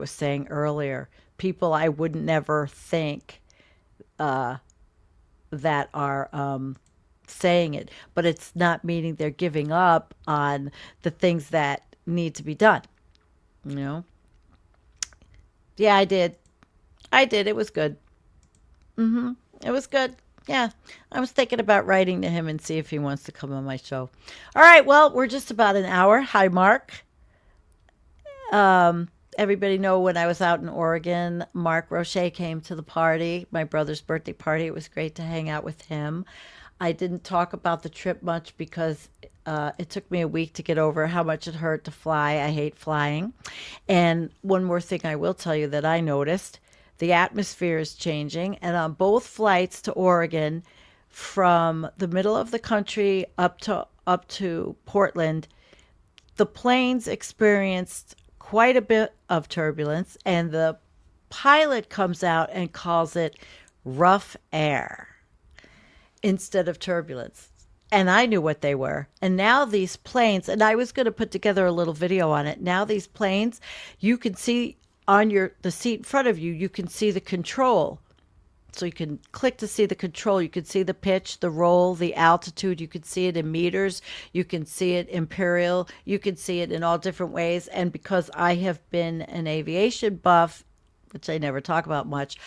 was saying earlier, people I would never think uh, that are saying it, but it's not meaning they're giving up on the things that need to be done. You know? Yeah, I did. I did. It was good. Hmm. It was good. Yeah. I was thinking about writing to him and see if he wants to come on my show. All right. Well, we're just about an hour. Hi, Mark. Um, Everybody know when I was out in Oregon, Mark Roche came to the party, my brother's birthday party. It was great to hang out with him. I didn't talk about the trip much because it took me a week to get over how much it hurt to fly. I hate flying. And one more thing I will tell you that I noticed, the atmosphere is changing. And on both flights to Oregon, from the middle of the country up to Portland, the planes experienced quite a bit of turbulence, and the pilot comes out and calls it rough air instead of turbulence. And I knew what they were. And now these planes, and I was going to put together a little video on it. Now these planes, you can see on your the seat in front of you, you can see the control. So you can click to see the control. You can see the pitch, the roll, the altitude. You can see it in meters. You can see it imperial. You can see it in all different ways. And because I have been an aviation buff, which I never talk about much,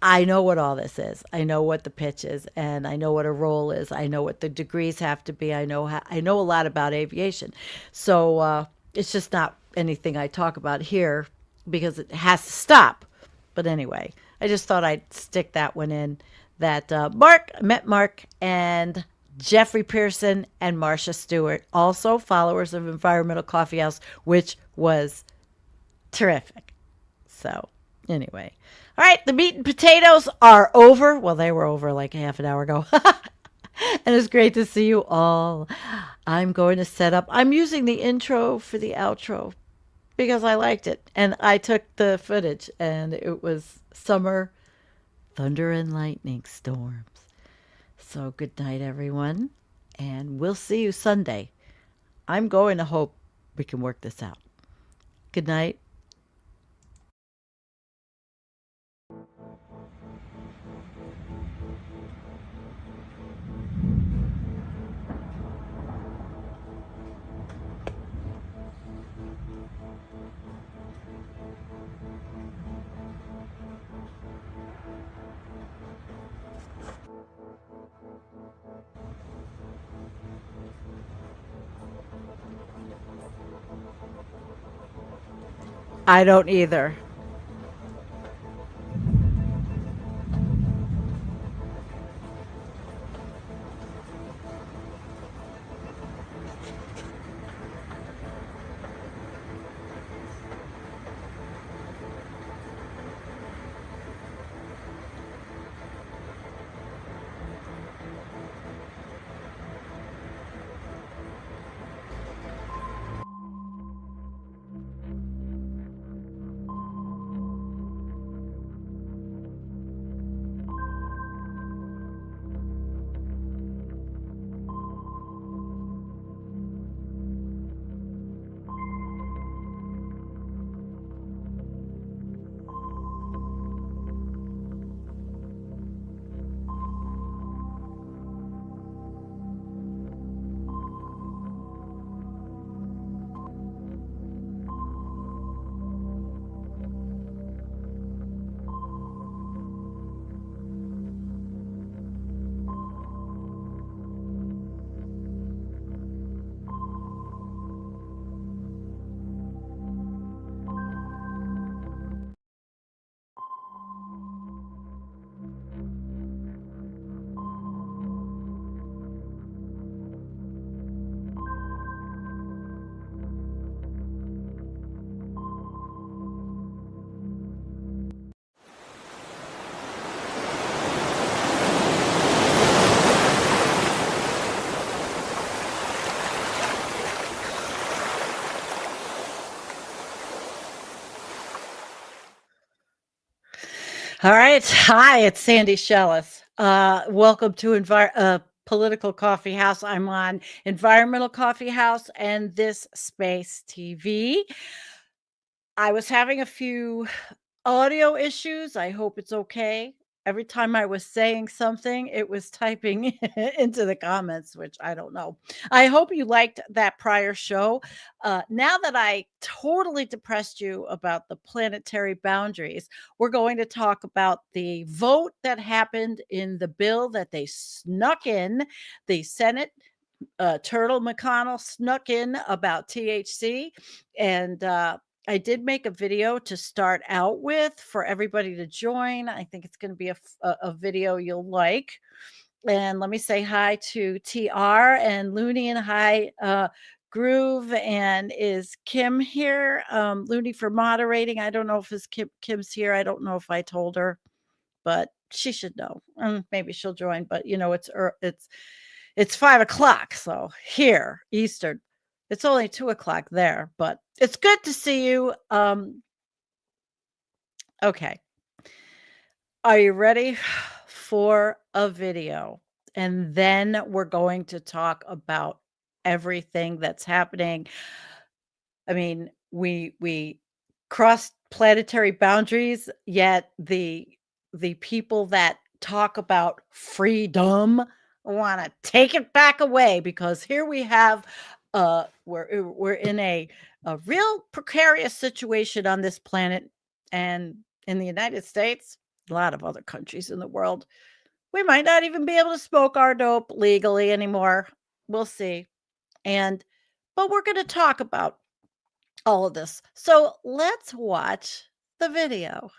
I know what all this is. I know what the pitch is, and I know what a roll is. I know what the degrees have to be. I know a lot about aviation. So it's just not anything I talk about here because it has to stop. But anyway, I just thought I'd stick that one in. That Mark and Jeffrey Pearson and Marcia Stewart, also followers of Environmental Coffee House, which was terrific. So, anyway. All right, the meat and potatoes are over. Well, they were over like half an hour ago. And it's great to see you all. I'm going to set up, I'm using the intro for the outro because I liked it. And I took the footage, and it was summer thunder and lightning storms. So, good night, everyone. And we'll see you Sunday. I'm going to hope we can work this out. Good night. I don't either. All right. Hi, it's Sandy Shellis. Welcome to Political Coffee House. I'm on Environmental Coffee House and This Space TV. I was having a few audio issues. I hope it's okay. Every time I was saying something, it was typing into the comments, which I don't know. I hope you liked that prior show. Now that I totally depressed you about the planetary boundaries, we're going to talk about the vote that happened in the bill that they snuck in. The Senate Turtle McConnell snuck in about THC. And I did make a video to start out with for everybody to join. I think it's going to be a video you'll like. And let me say hi to TR and Looney, and hi, Groove. And is Kim here? Looney for moderating. I don't know if Kim's here. I don't know if I told her, but she should know. Maybe she'll join. But it's 5 o'clock. So here, Eastern. It's only 2 o'clock there, but it's good to see you. Okay. Are you ready for a video? And then we're going to talk about everything that's happening. I mean, we crossed planetary boundaries, yet the people that talk about freedom want to take it back away, because here we have we're in a real precarious situation on this planet, and in the United States, a lot of other countries in the world, we might not even be able to smoke our dope legally anymore. We'll see. But we're going to talk about all of this. So let's watch the video.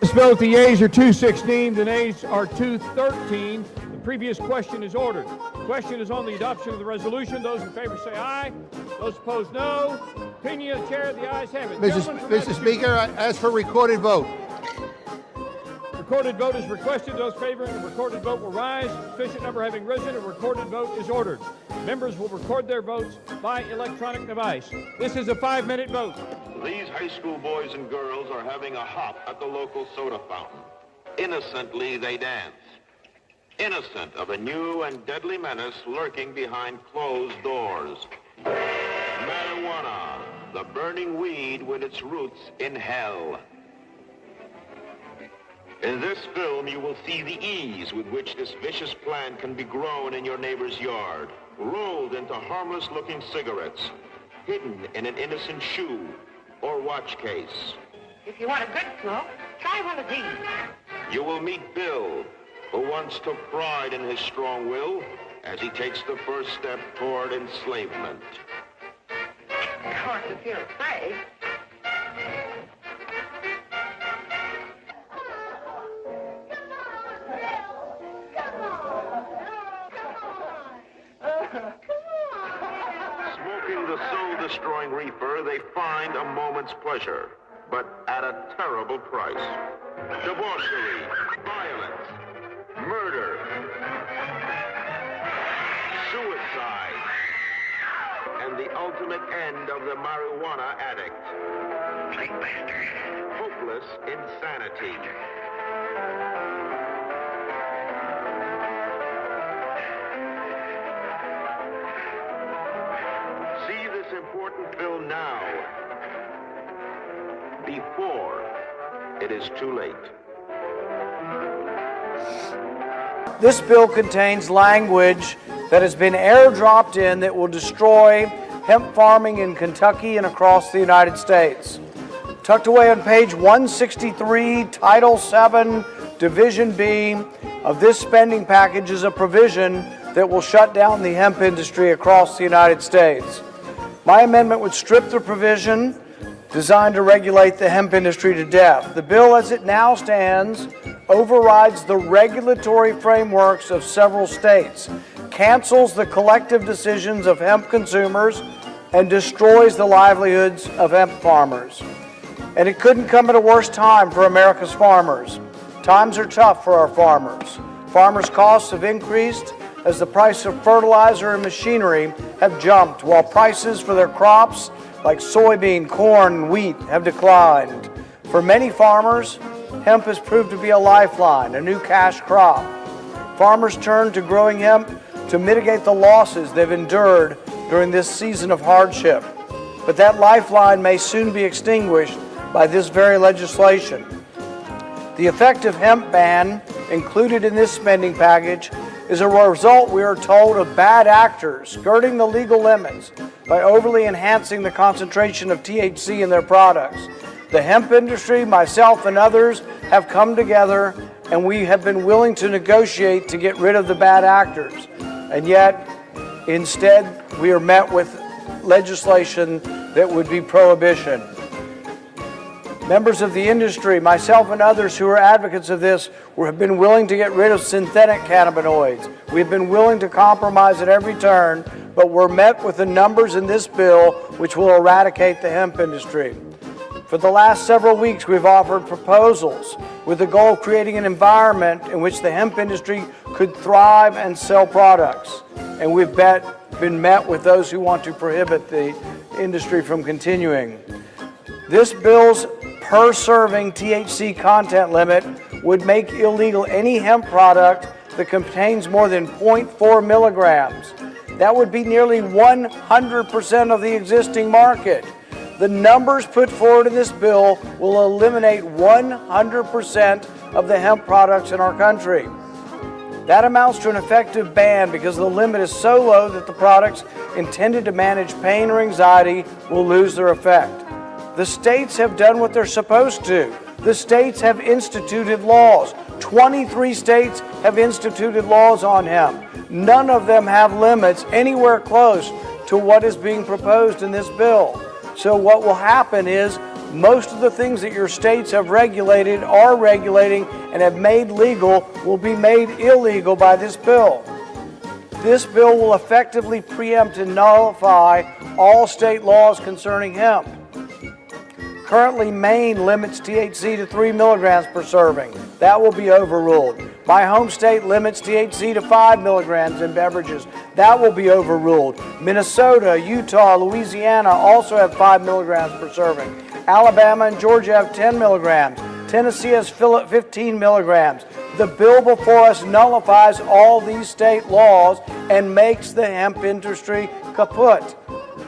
This vote, the yeas are 216, the nays are 213. The previous question is ordered. The question is on the adoption of the resolution. Those in favor say aye. Those opposed, no. Opinion of the chair, the ayes have it. Mr. Speaker, I ask for recorded vote. Recorded vote is requested. Those favoring the recorded vote will rise. Sufficient number having risen, a recorded vote is ordered. Members will record their votes by electronic device. This is a 5-minute vote. These high school boys and girls are having a hop at the local soda fountain. Innocently they dance. Innocent of a new and deadly menace lurking behind closed doors. Marijuana, the burning weed with its roots in hell. In this film, you will see the ease with which this vicious plant can be grown in your neighbor's yard, rolled into harmless-looking cigarettes, hidden in an innocent shoe or watch case. If you want a good smoke, try one of these. You will meet Bill, who once took pride in his strong will as he takes the first step toward enslavement. Of course, if you're afraid. Smoking the soul-destroying reefer, they find a moment's pleasure, but at a terrible price. Debauchery, violence, murder, suicide, and the ultimate end of the marijuana addict. Hopeless insanity. See this important film now, before it is too late. This bill contains language that has been airdropped in that will destroy hemp farming in Kentucky and across the United States. Tucked away on page 163, Title 7, Division B of this spending package is a provision that will shut down the hemp industry across the United States. My amendment would strip the provision designed to regulate the hemp industry to death. The bill as it now stands overrides the regulatory frameworks of several states, cancels the collective decisions of hemp consumers, and destroys the livelihoods of hemp farmers. And it couldn't come at a worse time for America's farmers. Times are tough for our farmers. Farmers' costs have increased as the price of fertilizer and machinery have jumped, while prices for their crops like soybean, corn, and wheat have declined. For many farmers, hemp has proved to be a lifeline, a new cash crop. Farmers turn to growing hemp to mitigate the losses they've endured during this season of hardship. but that lifeline may soon be extinguished by this very legislation. The effective hemp ban included in this spending package is a result, we are told, of bad actors skirting the legal limits by overly enhancing the concentration of THC in their products. The hemp industry, myself and others, have come together and we have been willing to negotiate to get rid of the bad actors. And yet, instead, we are met with legislation that would be prohibition. Members of the industry, myself and others who are advocates of this, have been willing to get rid of synthetic cannabinoids. We've been willing to compromise at every turn, but we're met with the numbers in this bill which will eradicate the hemp industry. For the last several weeks, we've offered proposals with the goal of creating an environment in which the hemp industry could thrive and sell products. And we've been met with those who want to prohibit the industry from continuing. This bill's per serving THC content limit would make illegal any hemp product that contains more than 0.4 milligrams. That would be nearly 100% of the existing market. The numbers put forward in this bill will eliminate 100% of the hemp products in our country. That amounts to an effective ban because the limit is so low that the products intended to manage pain or anxiety will lose their effect. The states have done what they're supposed to. The states have instituted laws. 23 states have instituted laws on hemp. None of them have limits anywhere close to what is being proposed in this bill. So what will happen is most of the things that your states have regulated, are regulating, and have made legal will be made illegal by this bill. This bill will effectively preempt and nullify all state laws concerning hemp. Currently, Maine limits THC to 3 milligrams per serving. That will be overruled. My home state limits THC to 5 milligrams in beverages. That will be overruled. Minnesota, Utah, Louisiana also have 5 milligrams per serving. Alabama and Georgia have 10 milligrams. Tennessee has 15 milligrams. The bill before us nullifies all these state laws and makes the hemp industry kaput.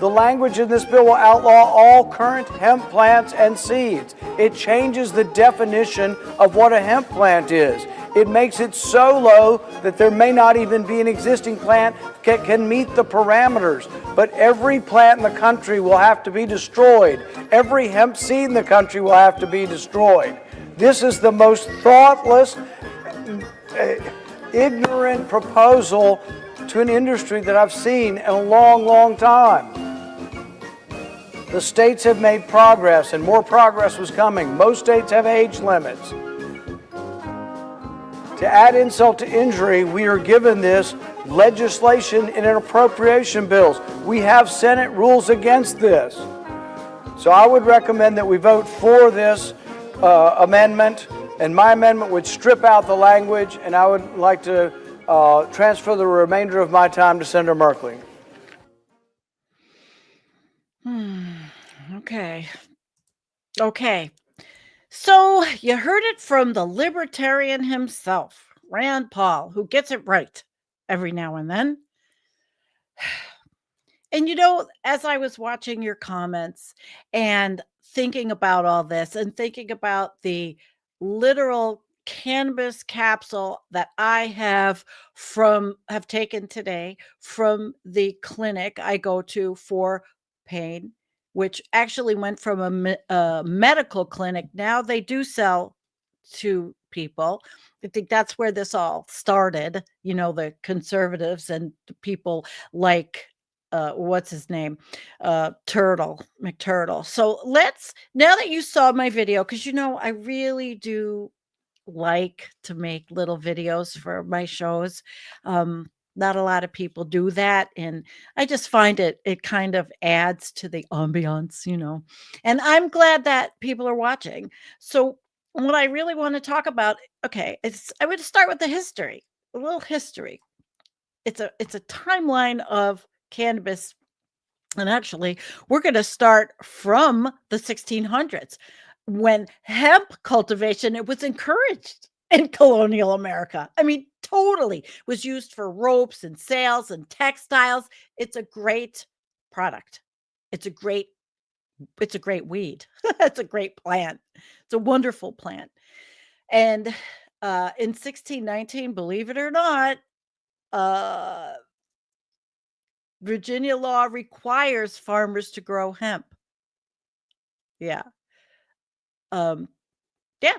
The language in this bill will outlaw all current hemp plants and seeds. It changes the definition of what a hemp plant is. It makes it so low that there may not even be an existing plant that can meet the parameters. But every plant in the country will have to be destroyed. Every hemp seed in the country will have to be destroyed. This is the most thoughtless, ignorant proposal to an industry that I've seen in a long, long time. The states have made progress, and more progress was coming. Most states have age limits. To add insult to injury, we are given this legislation in an appropriation bills. We have Senate rules against this. So I would recommend that we vote for this amendment, and my amendment would strip out the language, and I would like to transfer the remainder of my time to Senator Merkley. Okay. So you heard it from the libertarian himself, Rand Paul, who gets it right every now and then. And as I was watching your comments and thinking about all this and thinking about the literal cannabis capsule that I have taken today from the clinic I go to for pain, which actually went from a medical clinic. Now they do sell to people. I think that's where this all started, the conservatives and people like what's his name? McTurtle. So now that you saw my video, because I really do like to make little videos for my shows. Not a lot of people do that, and I just find it kind of adds to the ambiance, and I'm glad that people are watching. So what I really want to talk about, I would start with a little history. It's a timeline of cannabis, and actually we're going to start from the 1600s when hemp cultivation, it was encouraged in colonial America. I mean, totally was used for ropes and sails and textiles. It's a great product. It's a great it's a great weed. It's a great plant. It's a wonderful plant. And in 1619, believe it or not, uh, Virginia law requires farmers to grow hemp. Yeah. Um, yeah,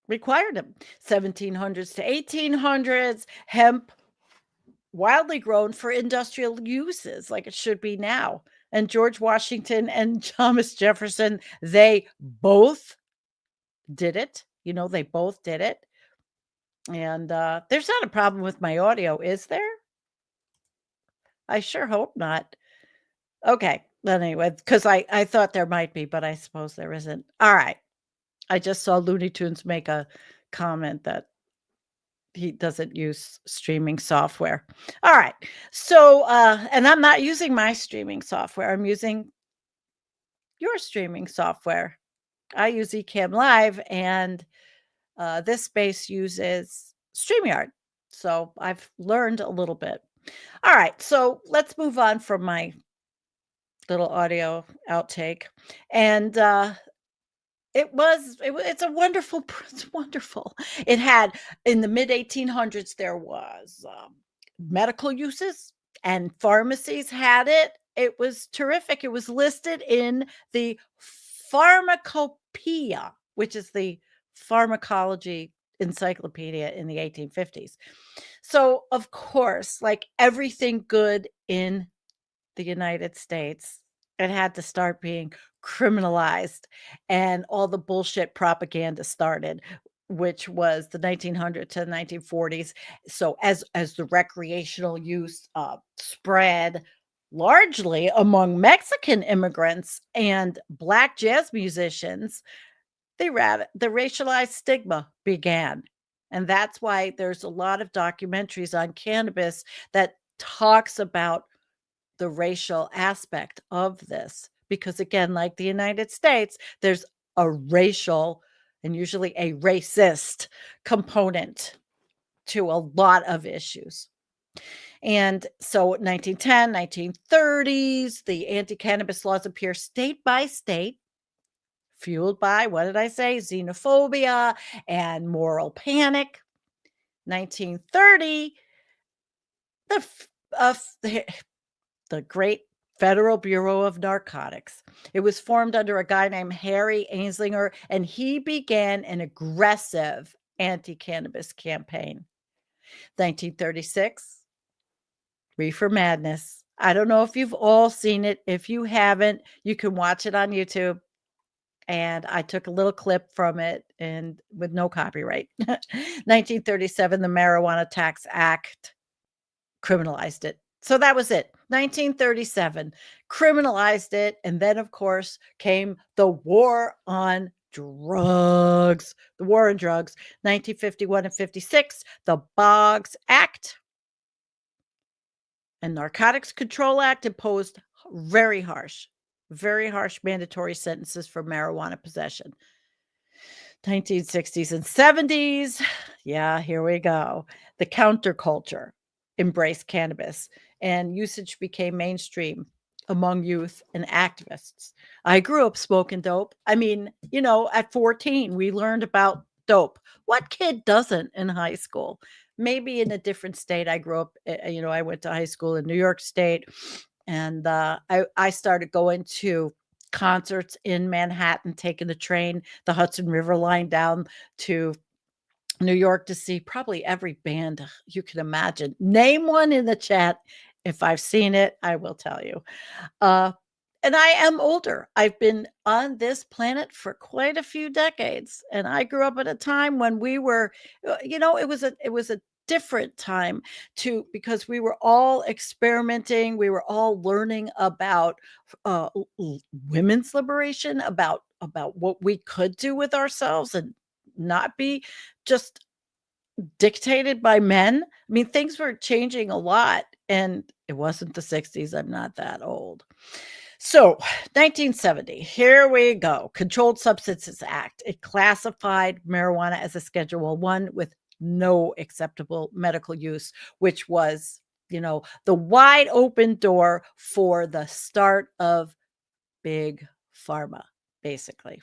required them. 1700s to 1800s, hemp widely grown for industrial uses like it should be now. And George Washington and Thomas Jefferson, they both did it. They both did it. And there's not a problem with my audio, is there? I sure hope not. Okay. But anyway, because I thought there might be, but I suppose there isn't. All right. I just saw Looney Tunes make a comment that he doesn't use streaming software. All right. So, and I'm not using my streaming software. I'm using your streaming software. I use Ecamm Live, and this space uses StreamYard. So I've learned a little bit. All right. So let's move on from my little audio outtake. And it's a wonderful, it's wonderful. It had, in the mid 1800s, there was medical uses, and pharmacies had it. It was terrific. It was listed in the Pharmacopoeia, which is the pharmacology encyclopedia in the 1850s. So, of course, like everything good in the United States, it had to start being criminalized, and all the bullshit propaganda started, which was the 1900 to the 1940s. So as the recreational use spread largely among Mexican immigrants and Black jazz musicians, the racialized stigma began. And that's why there's a lot of documentaries on cannabis that talks about the racial aspect of this, because again, like the United States, there's a racial and usually a racist component to a lot of issues. And so 1910, 1930s, the anti-cannabis laws appear state by state, fueled by, what did I say, xenophobia and moral panic. 1930, the great Federal Bureau of Narcotics. It was formed under a guy named Harry Anslinger, and he began an aggressive anti-cannabis campaign. 1936, Reefer Madness. I don't know if you've all seen it. If you haven't, you can watch it on YouTube. And I took a little clip from it, and with no copyright. 1937, the Marijuana Tax Act criminalized it. So that was it. 1937 criminalized it. And then, of course, came the war on drugs. The war on drugs. 1951 and 56, the Boggs Act and Narcotics Control Act imposed very harsh mandatory sentences for marijuana possession. 1960s and 70s. Yeah, here we go. The counterculture embraced cannabis, and usage became mainstream among youth and activists. I grew up smoking dope. I mean, at 14, we learned about dope. What kid doesn't in high school? Maybe in a different state. I grew up, I went to high school in New York State, and I started going to concerts in Manhattan, taking the train, the Hudson River line down to New York to see probably every band you can imagine. Name one in the chat. If I've seen it, I will tell you. And I am older. I've been on this planet for quite a few decades, and I grew up at a time when we were, it was a different time because we were all experimenting. We were all learning about women's liberation, about what we could do with ourselves and not be just dictated by men. I mean, things were changing a lot, and it wasn't the 60s. I'm not that old. So 1970, here we go. Controlled Substances Act. It classified marijuana as a Schedule I with no acceptable medical use, which was, the wide open door for the start of big pharma, basically.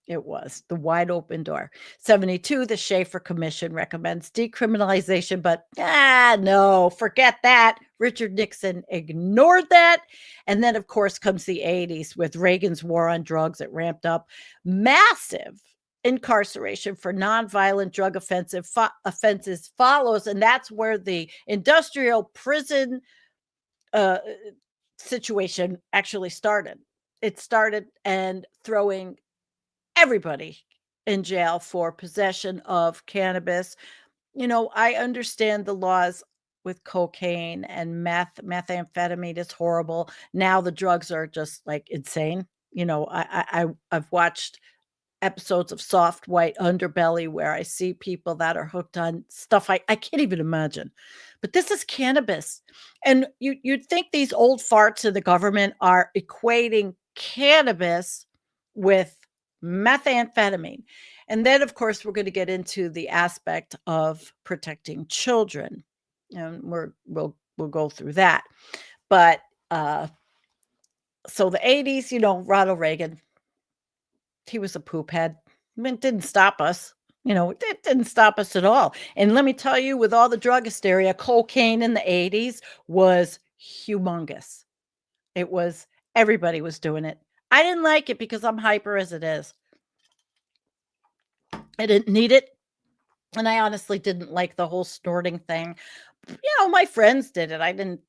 It was the wide open door. 72, the Schaefer Commission recommends decriminalization, but no, forget that. Richard Nixon ignored that. And then, of course, comes the 80s with Reagan's war on drugs. It ramped up massive incarceration for nonviolent drug offenses follows. And that's where the industrial prison situation actually started. It started and throwing everybody in jail for possession of cannabis. I understand the laws with cocaine and methamphetamine is horrible. Now the drugs are just like insane. I've watched episodes of Soft White Underbelly where I see people that are hooked on stuff I can't even imagine. But this is cannabis. And you'd think these old farts in the government are equating cannabis with methamphetamine. And then, of course, we're going to get into the aspect of protecting children. And we'll go through that. But so the 80s, Ronald Reagan, he was a poop head. I mean, it didn't stop us. It didn't stop us at all. And let me tell you, with all the drug hysteria, cocaine in the 80s was humongous. It was, everybody was doing it. I didn't like it because I'm hyper as it is. I didn't need it. And I honestly didn't like the whole snorting thing. My friends did it. I didn't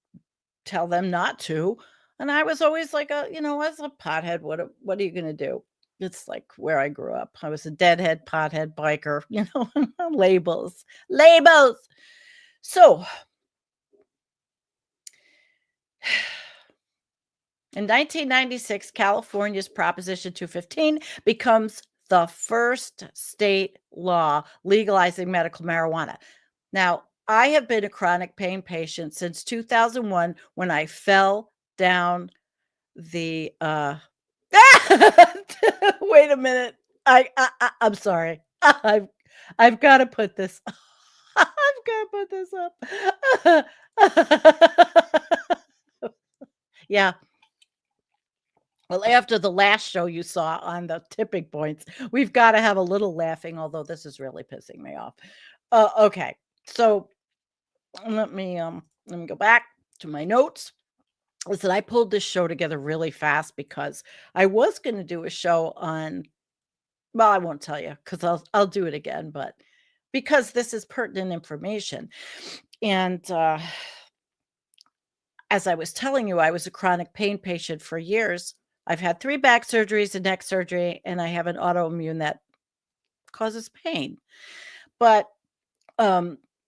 tell them not to. And I was always like as a pothead, what are you going to do? It's like where I grew up. I was a deadhead, pothead, biker, labels. So in 1996, California's Proposition 215 becomes the first state law legalizing medical marijuana. Now, I have been a chronic pain patient since 2001 when I fell down the wait a minute. I'm sorry. I've got to put this. I've got to put this up. Yeah. Well, after the last show you saw on the tipping points, we've got to have a little laughing, although this is really pissing me off. Okay. So let me go back to my notes. Listen, I pulled this show together really fast because I was going to do a show on, well, I won't tell you because I'll do it again, but because this is pertinent information. And as I was telling you, I was a chronic pain patient for years. I've had 3 back surgeries, a neck surgery, and I have an autoimmune that causes pain. But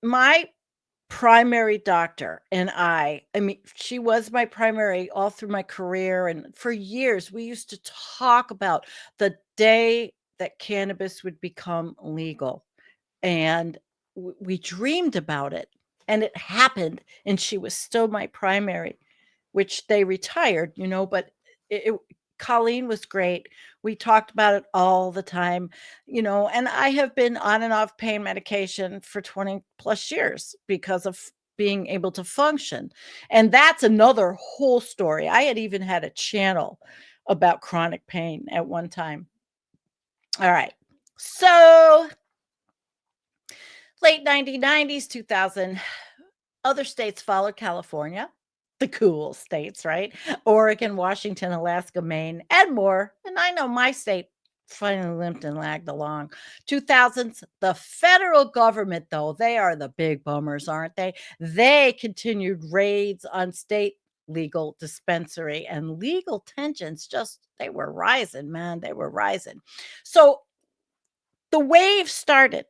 my primary doctor and I mean, she was my primary all through my career. And for years, we used to talk about the day that cannabis would become legal. And we dreamed about it. And it happened. And she was still my primary, which they retired, but Colleen was great. We talked about it all the time, and I have been on and off pain medication for 20 plus years because of being able to function. And that's another whole story. I had even had a channel about chronic pain at one time. All right. So late 1990s, 2000, other states followed California. The cool states, right? Oregon, Washington, Alaska, Maine, and more. And I know my state finally limped and lagged along. 2000s, the federal government, though, they are the big bummers, aren't they? They continued raids on state legal dispensary, and legal tensions they were rising, man. They were rising. So the wave started.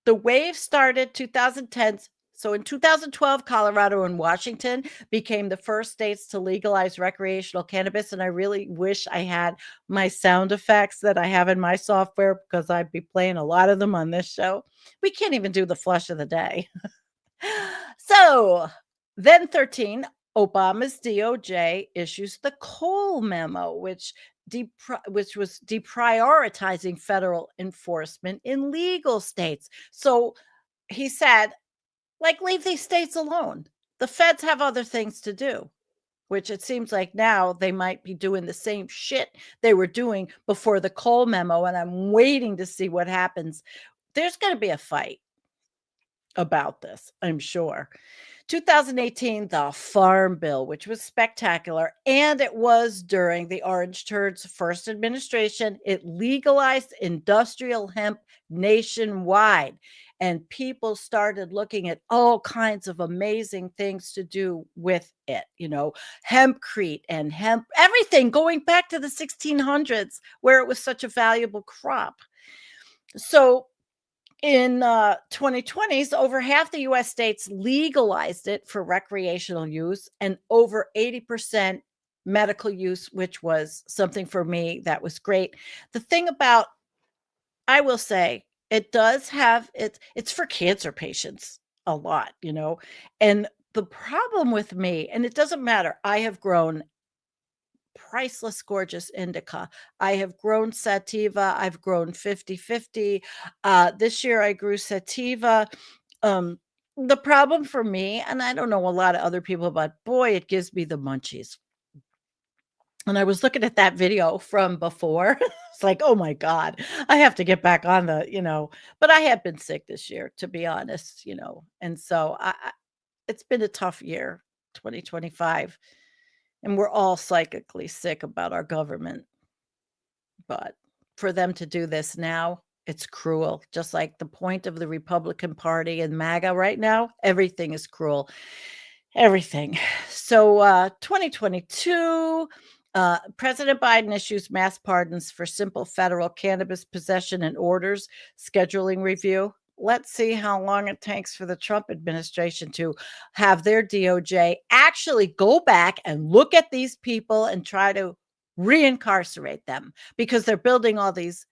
2010s. So in 2012, Colorado and Washington became the first states to legalize recreational cannabis. And I really wish I had my sound effects that I have in my software because I'd be playing a lot of them on this show. We can't even do the flush of the day. So then 13, Obama's DOJ issues the Cole memo, which was deprioritizing federal enforcement in legal states. So he said, leave these states alone. The feds have other things to do. which it seems like now they might be doing the same shit they were doing before the coal memo. And I'm waiting to see what happens. There's going to be a fight about this, I'm sure. 2018, the Farm Bill, which was spectacular, and it was during the Orange Turd's first administration. It legalized industrial hemp nationwide, and people started looking at all kinds of amazing things to do with it. Hempcrete and hemp, everything going back to the 1600s, where it was such a valuable crop. So in 2020s, over half the U.S. states legalized it for recreational use, and over 80% medical use, which was something for me that was great. The thing about, I will say, it does have it's for cancer patients a lot, and the problem with me, and it doesn't matter, I have grown priceless, gorgeous indica. I have grown sativa. I've grown 50-50. This year I grew sativa. The problem for me, and I don't know a lot of other people, but boy, it gives me the munchies. And I was looking at that video from before. It's like, oh my God, I have to get back on but I have been sick this year, to be honest, and so it's been a tough year, 2025. And we're all psychically sick about our government. But for them to do this now, it's cruel. Just like the point of the Republican Party and MAGA right now, everything is cruel. Everything. So 2022, President Biden issues mass pardons for simple federal cannabis possession and orders scheduling review. Let's see how long it takes for the Trump administration to have their DOJ actually go back and look at these people and try to reincarcerate them, because they're building all these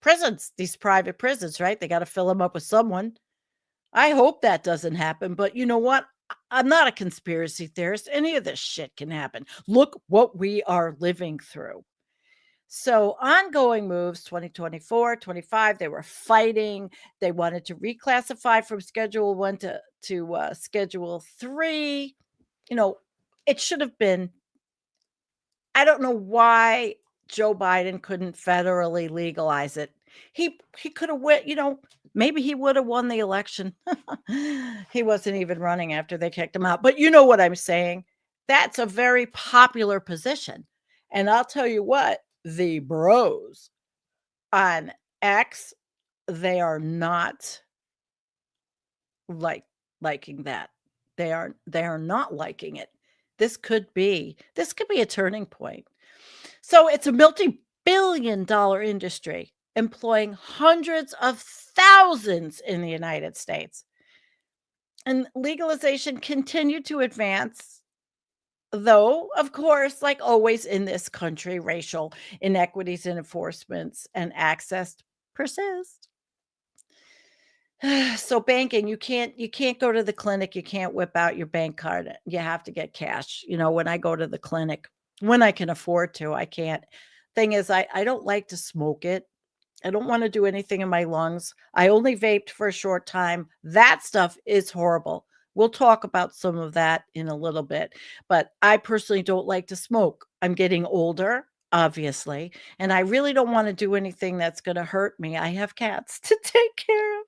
prisons, these private prisons, right? They got to fill them up with someone. I hope that doesn't happen. But you know what? I'm not a conspiracy theorist. Any of this shit can happen. Look what we are living through. So ongoing moves, 2024, 25, they were fighting. They wanted to reclassify from Schedule 1 to Schedule 3. It should have been, I don't know why Joe Biden couldn't federally legalize it. He could have went, maybe he would have won the election. He wasn't even running after they kicked him out. But you know what I'm saying? That's a very popular position. And I'll tell you what, the bros on X, they are not liking that. They are not liking it. This could be a turning point. So it's a multi-billion-dollar industry employing hundreds of thousands in the United States. And legalization continued to advance, though, of course, like always in this country, racial inequities in enforcements and access persist. So banking, you can't go to the clinic, you can't whip out your bank card. You have to get cash. When I go to the clinic, when I can afford to, I can't. Thing is, I don't like to smoke it. I don't want to do anything in my lungs. I only vaped for a short time. That stuff is horrible. We'll talk about some of that in a little bit, but I personally don't like to smoke. I'm getting older, obviously, and I really don't want to do anything that's going to hurt me. I have cats to take care of.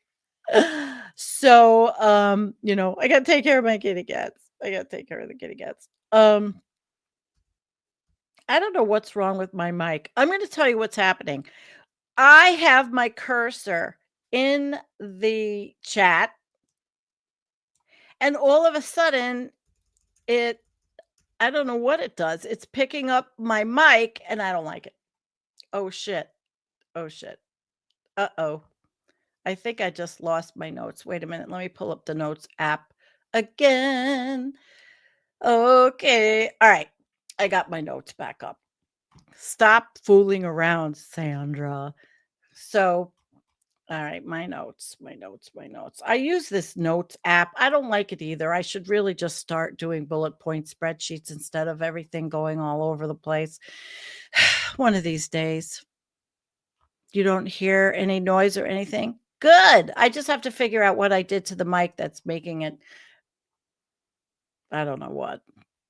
So, I got to take care of my kitty cats. I got to take care of the kitty cats. I don't know what's wrong with my mic. I'm going to tell you what's happening. I have my cursor in the chat, and all of a sudden I don't know what it does. It's picking up my mic, and I don't like it. Oh shit. Uh-oh. I think I just lost my notes. Wait a minute. Let me pull up the notes app again. Okay. All right. I got my notes back up. Stop fooling around, Sandra. So, all right, my notes. I use this notes app. I don't like it either. I should really just start doing bullet point spreadsheets instead of everything going all over the place. One of these days. You don't hear any noise or anything? Good. I just have to figure out what I did to the mic that's making it, I don't know what,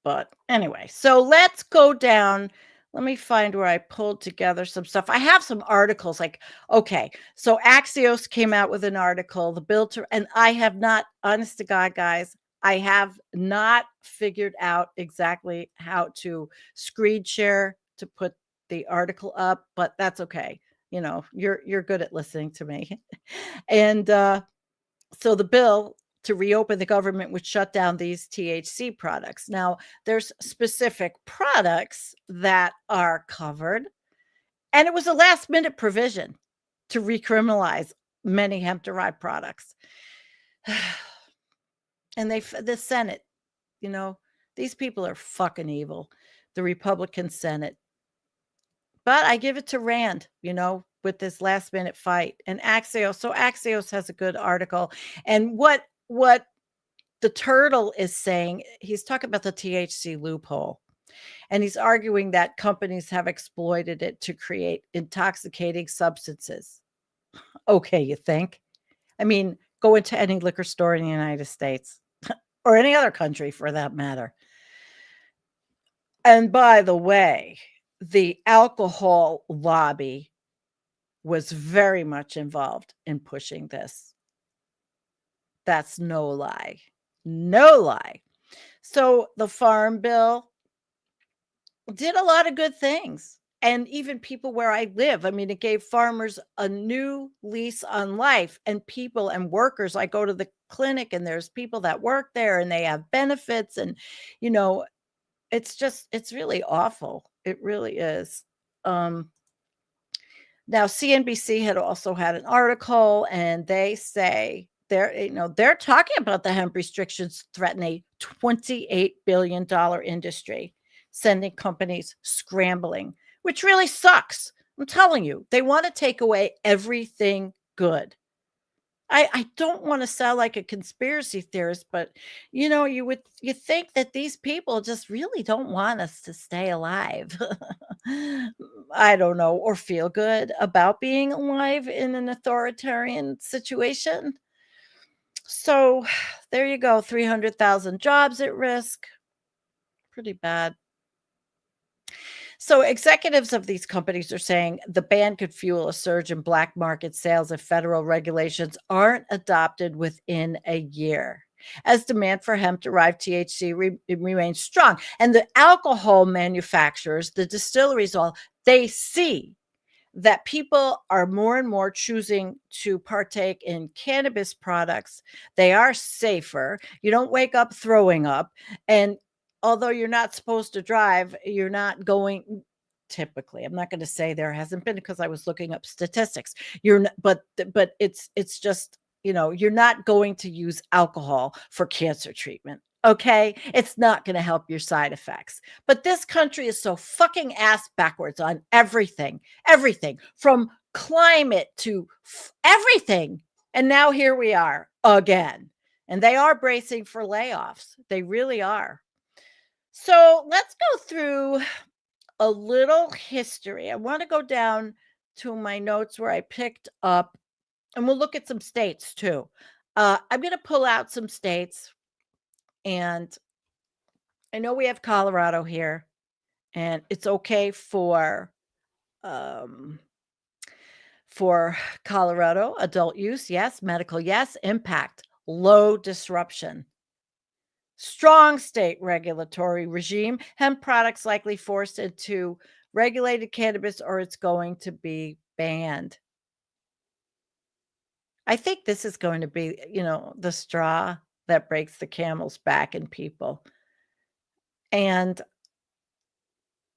But anyway, so let's go down. Let me find where I pulled together some stuff. I have some articles like, okay, so Axios came out with an article, the bill to, and I have not, honest to God, guys, I have not figured out exactly how to screen share to put the article up, but that's okay. You know, you're good at listening to me. And so the bill to reopen the government would shut down these THC products. Now, there's specific products that are covered, and it was a last minute provision to recriminalize many hemp derived products. And the Senate, you know, these people are fucking evil. The Republican Senate. But I give it to Rand, you know, with this last minute fight and Axios. So Axios has a good article. And what the turtle is saying, he's talking about the THC loophole. And he's arguing that companies have exploited it to create intoxicating substances. Okay, you think? I mean, go into any liquor store in the United States or any other country for that matter. And by the way, the alcohol lobby was very much involved in pushing this. That's no lie. No lie. So the Farm Bill did a lot of good things. And even people where I live, I mean, it gave farmers a new lease on life, and people and workers. I go to the clinic and there's people that work there and they have benefits. And, you know, it's really awful. It really is. Now, CNBC had also had an article, and they say they're talking about the hemp restrictions threaten a $28 billion industry, sending companies scrambling, which really sucks. I'm telling you, they want to take away everything good. I don't want to sound like a conspiracy theorist, but you know, you think that these people just really don't want us to stay alive. I don't know, or feel good about being alive in an authoritarian situation. So there you go, 300,000 jobs at risk. Pretty bad. So executives of these companies are saying the ban could fuel a surge in black market sales if federal regulations aren't adopted within a year, as demand for hemp-derived THC remains strong. And the alcohol manufacturers, the distilleries, they see that people are more and more choosing to partake in cannabis products. They are safer. You don't wake up throwing up. And although you're not supposed to drive, you're not going typically. I'm not going to say there hasn't been, because I was looking up statistics. But it's just, you know, you're not going to use alcohol for cancer treatment. Okay, it's not going to help your side effects. But this country is so fucking ass backwards on everything from climate to everything. And now here we are again. And they are bracing for layoffs. They really are. So let's go through a little history. I want to go down to my notes where I picked up, and we'll look at some states too. I'm going to pull out some states. And I know we have Colorado here, and it's okay for Colorado, adult use, yes, medical, yes, impact, low disruption. Strong state regulatory regime, hemp products likely forced into regulated cannabis, or it's going to be banned. I think this is going to be, you know, the straw that breaks the camel's back in people. And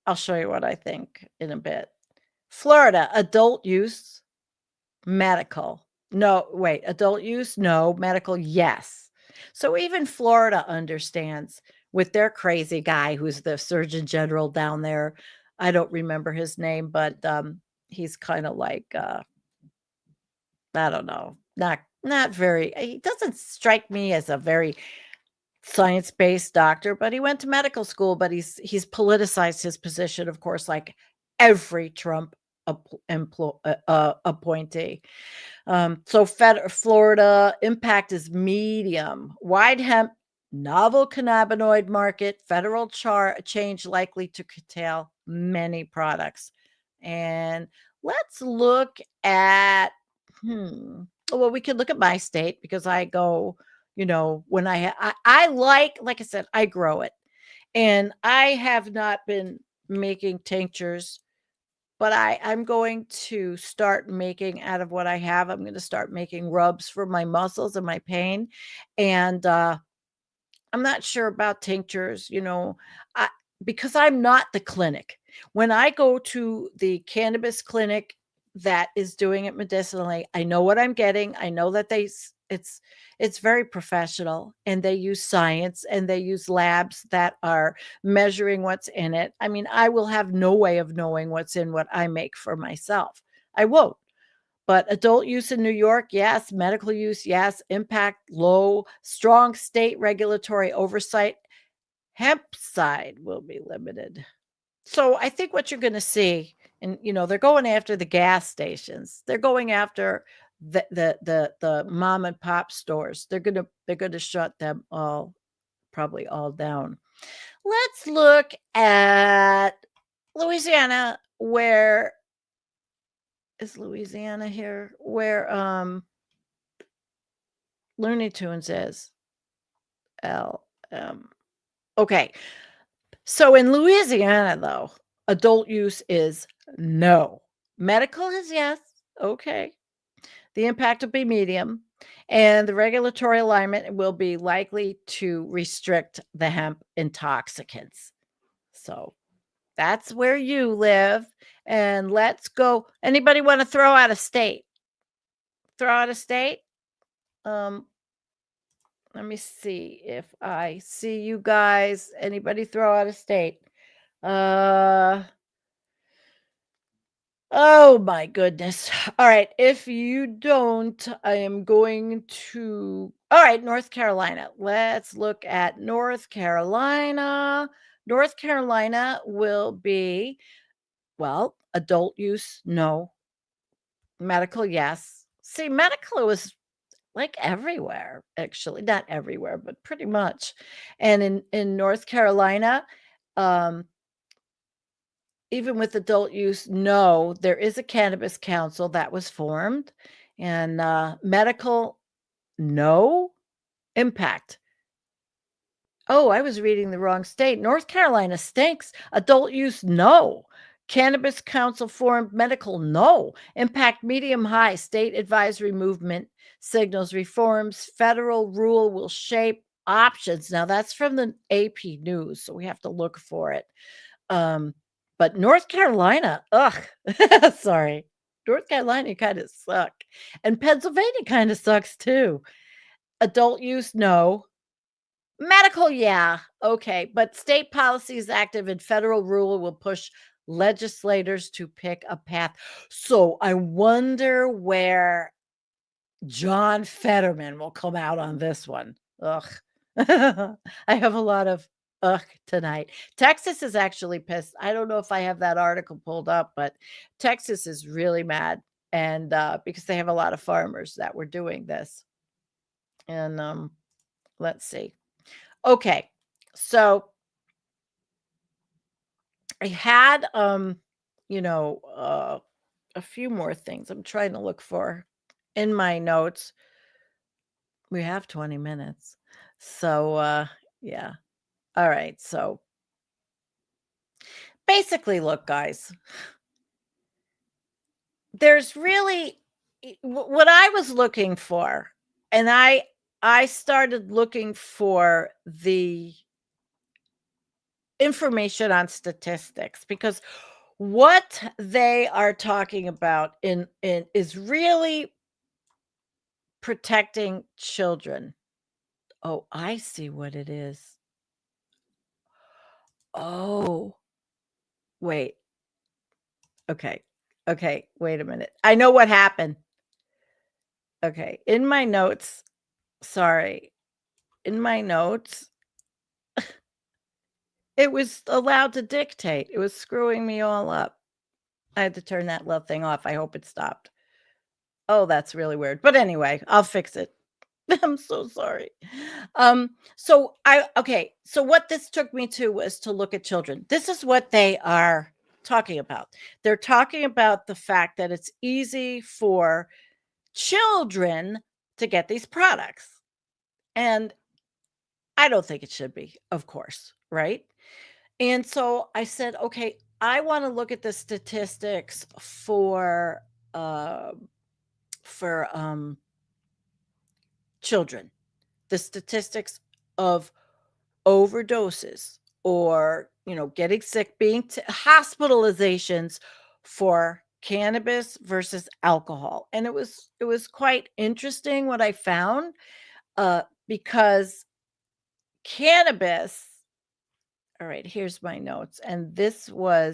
I'll show you what I think in a bit. Florida, adult use, medical. No, wait, adult use, no, medical, yes. So even Florida understands, with their crazy guy who's the Surgeon General down there. I don't remember his name, but he's kind of like, I don't know, not very, he doesn't strike me as a very science-based doctor, but he went to medical school, but he's politicized his position, of course, like every Trump appointee. So Florida impact is medium. Wide hemp Novel cannabinoid market, federal change likely to curtail many products. And let's look at, well, we could look at my state because I go, when I like I said, I grow it. And I have not been making tinctures, but I'm going to start making out of what I have. I'm going to start making rubs for my muscles and my pain. And I'm not sure about tinctures, I, because I'm not the clinic. When I go to the cannabis clinic that is doing it medicinally, I know what I'm getting. I know that it's very professional, and they use science, and they use labs that are measuring what's in it. I mean, I will have no way of knowing what's in what I make for myself. I won't. But adult use in New York, yes. Medical use, yes. Impact, low. Strong state regulatory oversight. Hemp side will be limited. So I think what you're going to see, and they're going after the gas stations. They're going after the mom and pop stores. They're gonna shut them probably all down. Let's look at Louisiana, where is Louisiana here? Where Looney Tunes is. Okay. So in Louisiana, though, adult use is no. Medical is yes. Okay. The impact will be medium. And the regulatory alignment will be likely to restrict the hemp intoxicants. So that's where you live. And let's go. Anybody want to throw out a state? Throw out a state? Let me see if I see you guys. Anybody throw out a state? Oh my goodness. All right. If you don't, I am going to. All right. North Carolina. Let's look at North Carolina. North Carolina will be, well, adult use, no. Medical, yes. See, medical was like everywhere, actually. Not everywhere, but pretty much. And in North Carolina, even with adult use, no, there is a cannabis council that was formed, and medical, no. Impact. Oh, I was reading the wrong state. North Carolina stinks. Adult use, no. Cannabis council formed. Medical, no. Impact, medium high. State advisory movement signals reforms. Federal rule will shape options. Now that's from the AP News, so we have to look for it. But North Carolina, ugh, sorry. North Carolina kind of suck. And Pennsylvania kind of sucks too. Adult use, no. Medical, yeah. Okay. But state policy is active, and federal rule will push legislators to pick a path. So I wonder where John Fetterman will come out on this one. Ugh. I have a lot of tonight. Texas is actually pissed. I don't know if I have that article pulled up, but Texas is really mad, and because they have a lot of farmers that were doing this. And let's see. Okay. So I had a few more things I'm trying to look for in my notes. We have 20 minutes. So yeah. All right. So basically, look, guys, there's really what I was looking for, and I started looking for the information on statistics, because what they are talking about in is really protecting children. Oh, I see what it is. Oh, wait. Okay. Okay, wait a minute. I know what happened. Okay, in my notes, sorry. In my notes, it was allowed to dictate. It was screwing me all up. I had to turn that little thing off. I hope it stopped. Oh, that's really weird. But anyway, I'll fix it. I'm so sorry. So what this took me to was to look at children. This is what they are talking about. They're talking about the fact that it's easy for children to get these products. And I don't think it should be, of course, right? And so I said, okay, I want to look at the statistics uh for children, the statistics of overdoses or, getting sick, being hospitalizations for cannabis versus alcohol. And it was quite interesting what I found, because cannabis. All right, here's my notes. And these were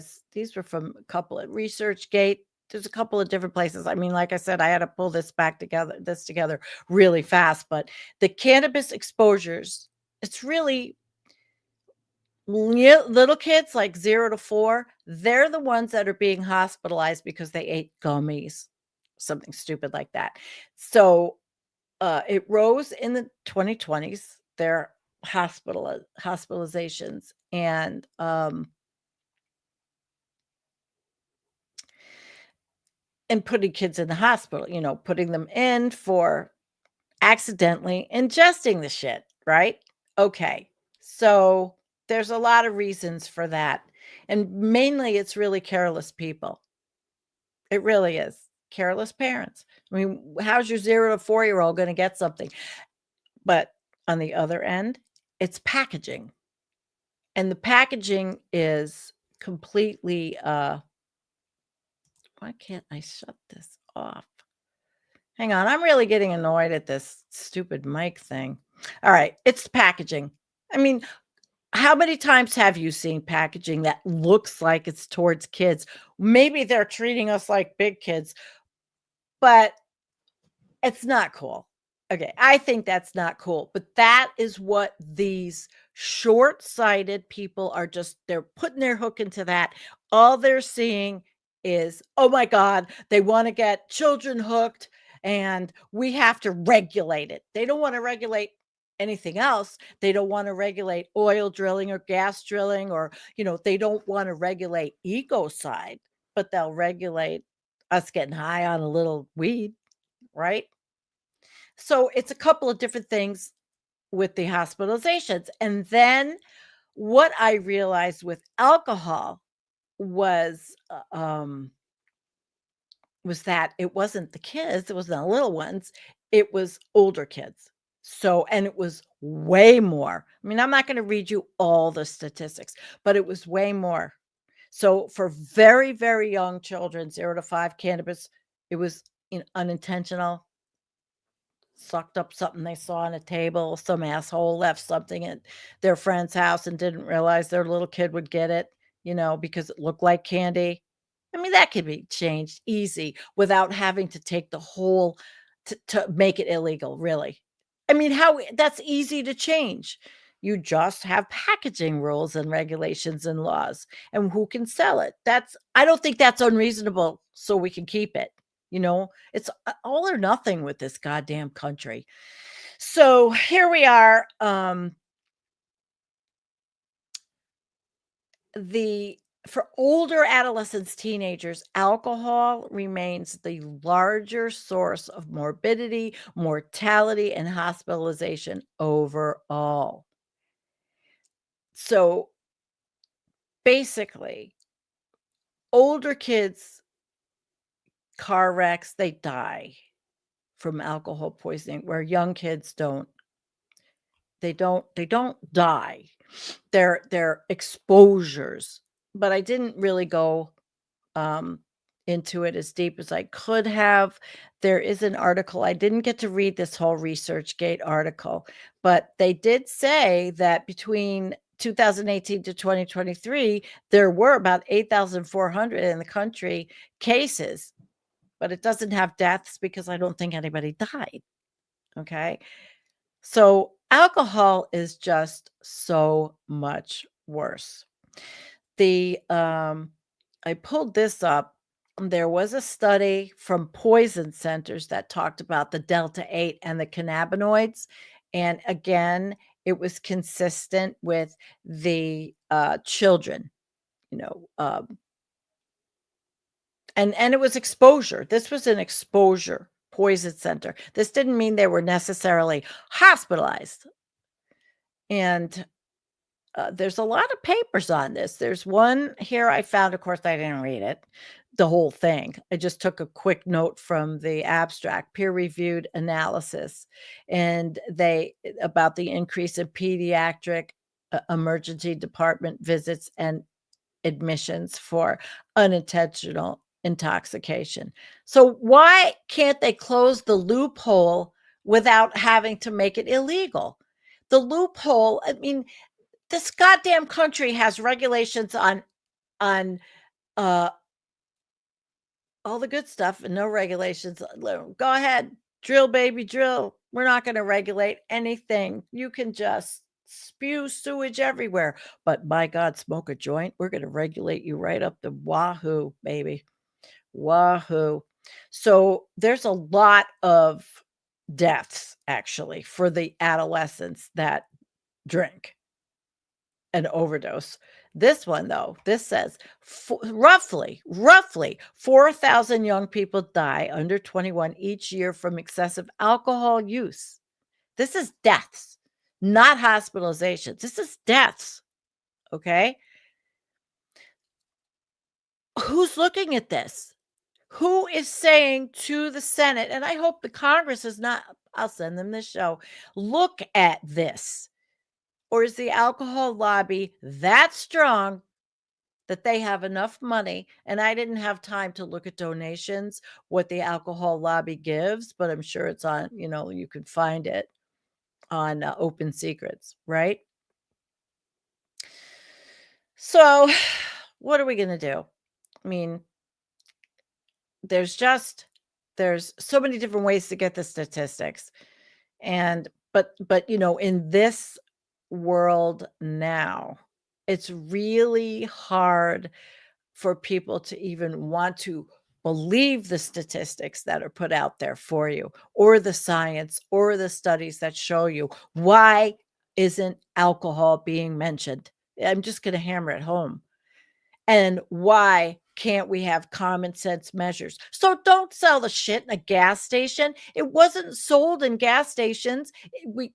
from a couple of ResearchGate. There's a couple of different places. I mean, like I said, I had to pull this together really fast, but the cannabis exposures, it's really little kids like 0 to 4. They're the ones that are being hospitalized because they ate gummies, something stupid like that. So it rose in the 2020s, their hospitalizations, and putting kids in the hospital, putting them in for accidentally ingesting the shit, right? Okay. So there's a lot of reasons for that. And mainly it's really careless people. It really is. Careless parents. I mean, how's your 0 to 4-year-old going to get something? But on the other end, it's packaging. And the packaging is completely why can't I shut this off? Hang on, I'm really getting annoyed at this stupid mic thing. All right, it's packaging. I mean, how many times have you seen packaging that looks like it's towards kids? Maybe they're treating us like big kids, but it's not cool. Okay, I think that's not cool, but that is what these short-sighted people are they're putting their hook into that. All they're seeing is, oh my God, they want to get children hooked and we have to regulate it. They don't want to regulate anything else. They don't want to regulate oil drilling or gas drilling, or, they don't want to regulate ecocide, but they'll regulate us getting high on a little weed, right? So it's a couple of different things with the hospitalizations. And then what I realized with alcohol was that it wasn't the kids, it wasn't the little ones, it was older kids. So, and it was way more. I mean, I'm not going to read you all the statistics, but it was way more. So for very, very young children, 0 to 5, cannabis, it was unintentional. Sucked up something they saw on a table. Some asshole left something at their friend's house and didn't realize their little kid would get it, because it looked like candy. I mean, that could be changed easy without having to take the whole to make it illegal, really. I mean, that's easy to change. You just have packaging rules and regulations and laws and who can sell it. I don't think that's unreasonable, so we can keep it. It's all or nothing with this goddamn country. So here we are. For older adolescents, teenagers, alcohol remains the larger source of morbidity, mortality, and hospitalization overall. So basically, older kids, car wrecks, they die from alcohol poisoning, where young kids don't. They don't die. They're exposures. But I didn't really go into it as deep as I could have. There is an article. I didn't get to read this whole ResearchGate article, but they did say that between 2018 to 2023, there were about 8,400 in the country cases, but it doesn't have deaths because I don't think anybody died. Okay. So alcohol is just so much worse. I pulled this up there was a study from poison centers that talked about the Delta 8 and the cannabinoids. And again, it was consistent with the children, you know, and it was exposure. This was an exposure poison center. This didn't mean they were necessarily hospitalized. And there's a lot of papers on this. There's one here I found. Of course, I didn't read it, the whole thing. I just took a quick note from the abstract, peer-reviewed analysis, and they about the increase in pediatric emergency department visits and admissions for unintentional intoxication. So why can't they close the loophole without having to make it illegal? The loophole, I mean, this goddamn country has regulations on uh all the good stuff and no regulations. Go ahead, drill, baby, drill. We're not going to regulate anything. You can just spew sewage everywhere, but my God, smoke a joint. We're going to regulate you right up the wahoo, baby. Wahoo. So there's a lot of deaths actually for the adolescents that drink and overdose. This one, though, this says roughly 4,000 young people die under 21 each year from excessive alcohol use. This is deaths, not hospitalizations. This is deaths. Okay. Who's looking at this? Who is saying to the Senate, and I hope the Congress is not, I'll send them this show, look at this. Or is the alcohol lobby that strong that they have enough money? And I didn't have time to look at donations, what the alcohol lobby gives, but I'm sure it's on, you can find it on Open Secrets, right? So what are we going to do? I mean, there's so many different ways to get the statistics. But in this world now, it's really hard for people to even want to believe the statistics that are put out there for you, or the science, or the studies that show you. Why isn't alcohol being mentioned? I'm just going to hammer it home. And why can't we have common sense measures? So don't sell the shit in a gas station. It wasn't sold in gas stations.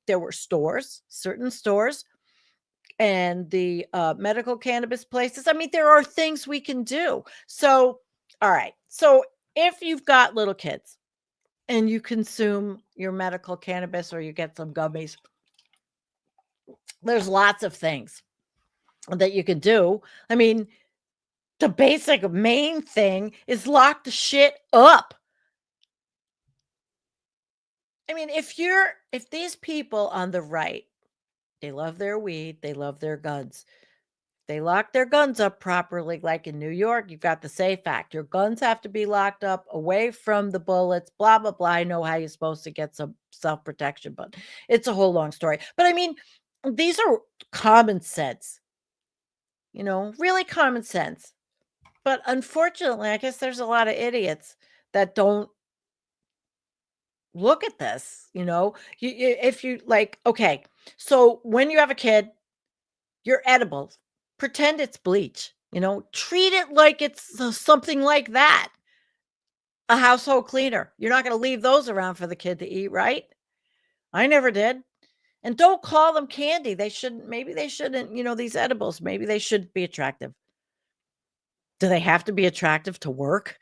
There were stores, certain stores, and the medical cannabis places. I mean, there are things we can do. So, all right. So if you've got little kids and you consume your medical cannabis or you get some gummies, there's lots of things that you can do. I mean, the basic main thing is lock the shit up. I mean, if these people on the right, they love their weed, they love their guns. They lock their guns up properly, like in New York, you've got the SAFE Act. Your guns have to be locked up away from the bullets, blah, blah, blah. I know how you're supposed to get some self-protection, but it's a whole long story. But I mean, these are common sense, really common sense. But unfortunately, I guess there's a lot of idiots that don't look at this, if you like, okay, so when you have a kid, your edibles, pretend it's bleach, treat it like it's something like that. A household cleaner. You're not going to leave those around for the kid to eat, right? I never did. And don't call them candy. Maybe they shouldn't, these edibles, maybe they shouldn't be attractive. Do they have to be attractive to work?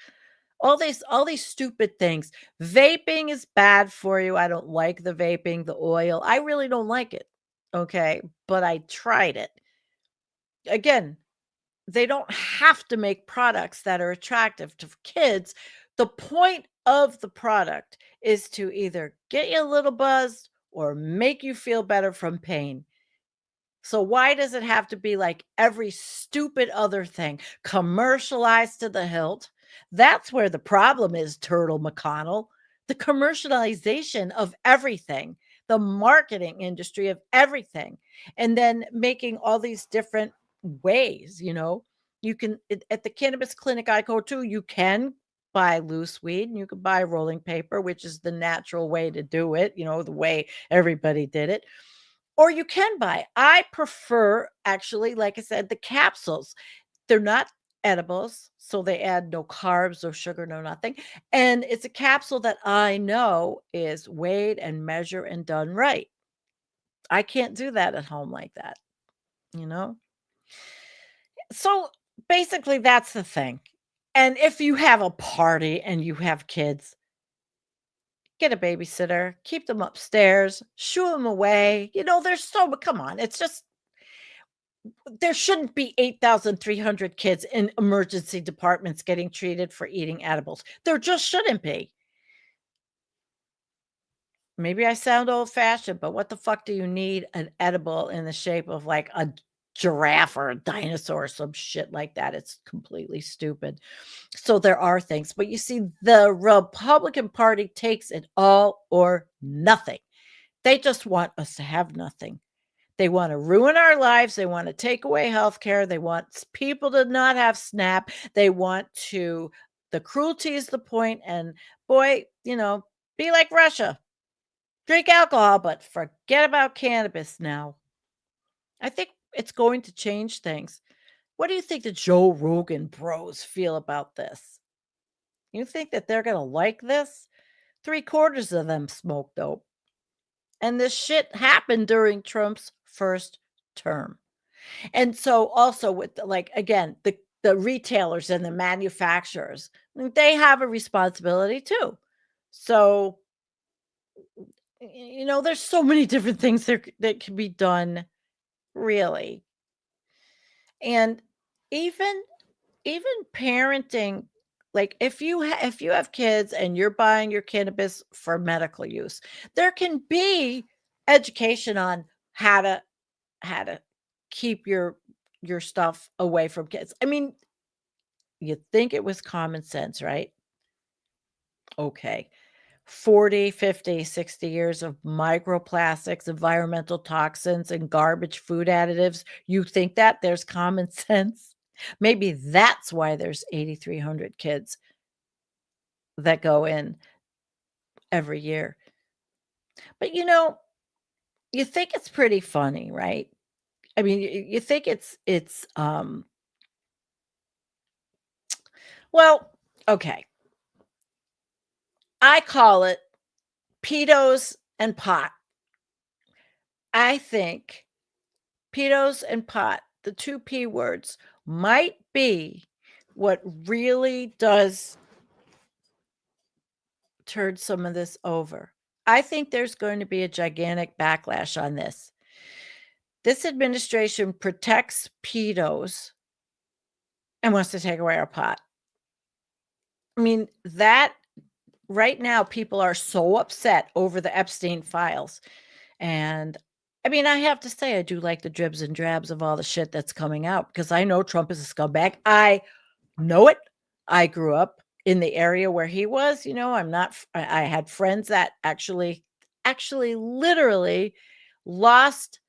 All these stupid things. Vaping is bad for you. I don't like the vaping, the oil. I really don't like it. Okay. But I tried it. Again, they don't have to make products that are attractive to kids. The point of the product is to either get you a little buzzed or make you feel better from pain. So why does it have to be like every stupid other thing, commercialized to the hilt? That's where the problem is, Turtle McConnell. The commercialization of everything, the marketing industry of everything, and then making all these different ways, You can at the cannabis clinic I go to, you can buy loose weed and you can buy rolling paper, which is the natural way to do it, the way everybody did it. Or you can buy. I prefer actually, like I said, the capsules. They're not edibles, so they add no carbs or sugar, no nothing. And it's a capsule that I know is weighed and measured and done right. I can't do that at home like that, you know? So basically, that's the thing. And if you have a party and you have kids, get a babysitter, keep them upstairs, shoo them away. There's come on. It's just, there shouldn't be 8,300 kids in emergency departments getting treated for eating edibles. There just shouldn't be. Maybe I sound old fashioned, but what the fuck do you need an edible in the shape of like a giraffe or a dinosaur or some shit like that? It's completely stupid. So there are things, but you see, the Republican Party takes it all or nothing. They just want us to have nothing. They want to ruin our lives. They want to take away health care. They want people to not have SNAP. They want the cruelty is the point. And boy, be like Russia. Drink alcohol, but forget about cannabis now. I think it's going to change things. What do you think the Joe Rogan bros feel about this? You think that they're going to like this? 3/4 of them smoke dope. And this shit happened during Trump's first term. And so also with again, the retailers and the manufacturers, they have a responsibility too. So, there's so many different things that can be done, really. And even parenting, like if you have kids and you're buying your cannabis for medical use, there can be education on how to keep your stuff away from kids. I mean, you'd think it was common sense, right? Okay. 40, 50, 60 years of microplastics, environmental toxins, and garbage food additives. You think that there's common sense? Maybe that's why there's 8,300 kids that go in every year. But you think it's pretty funny, right? I mean, you think it's well, okay. I call it pedos and pot. I think pedos and pot, the two P words, might be what really does turn some of this over. I think there's going to be a gigantic backlash on this. This administration protects pedos and wants to take away our pot. I mean, that right now, people are so upset over the Epstein files. And I mean, I have to say, I do like the dribs and drabs of all the shit that's coming out because I know Trump is a scumbag. I know it. I grew up in the area where he was. I had friends that actually literally lost.